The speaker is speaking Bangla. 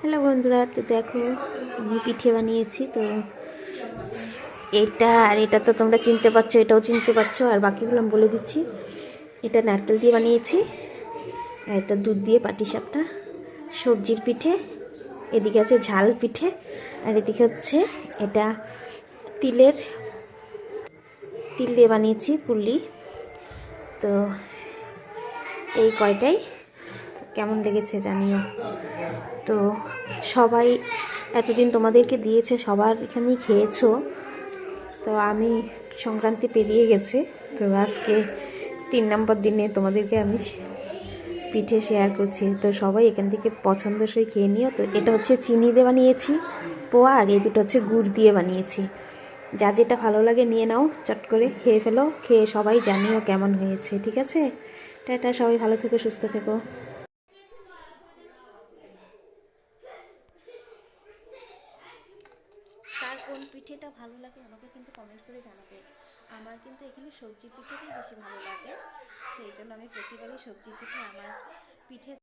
হ্যালো বন্ধুরা, তো দেখো আমি পিঠে বানিয়েছি। তো এটা আর এটা তো তোমরা চিনতে পারছো, এটাও চিনতে পারছো, আর বাকিগুলো আমি বলে দিচ্ছি। এটা নারকেল দিয়ে বানিয়েছি, আর এটা দুধ দিয়ে পাটিসাপটা, সবজির পিঠে। এদিকে আছে ঝাল পিঠে, আর এদিকে হচ্ছে এটা তিল দিয়ে বানিয়েছি পুলি। তো এই কয়টাই, কেমন লেগেছে জানিও। তো সবাই এতদিন তোমাদেরকে দিয়েছে, সবার এখানেই খেয়েছো। তো আমি সংক্রান্তি পেরিয়ে গেছে, তো আজকে 3 নম্বর দিনে তোমাদেরকে আমি পিঠে শেয়ার করছি। তো সবাই এখান থেকে পছন্দসই খেয়ে নিও। তো এটা হচ্ছে চিনি দিয়ে বানিয়েছি পোয়া, আর এই দুটো হচ্ছে গুড় দিয়ে বানিয়েছি। যা যেটা ভালো লাগে নিয়ে নাও, চট করে খেয়ে ফেলো। খেয়ে সবাই জানিও কেমন হয়েছে। ঠিক আছে, টাটা, সবাই ভালো থেকো, সুস্থ থেকো। কার কোন পিঠেটা ভালো লাগে আমাকে কিন্তু কমেন্ট করে জানাবে। আমার কিন্তু এখানে সবজি পিঠেটাই বেশি ভালো লাগে, সেই জন্য আমি প্রতিবারই সবজি পিঠে আমার পিঠে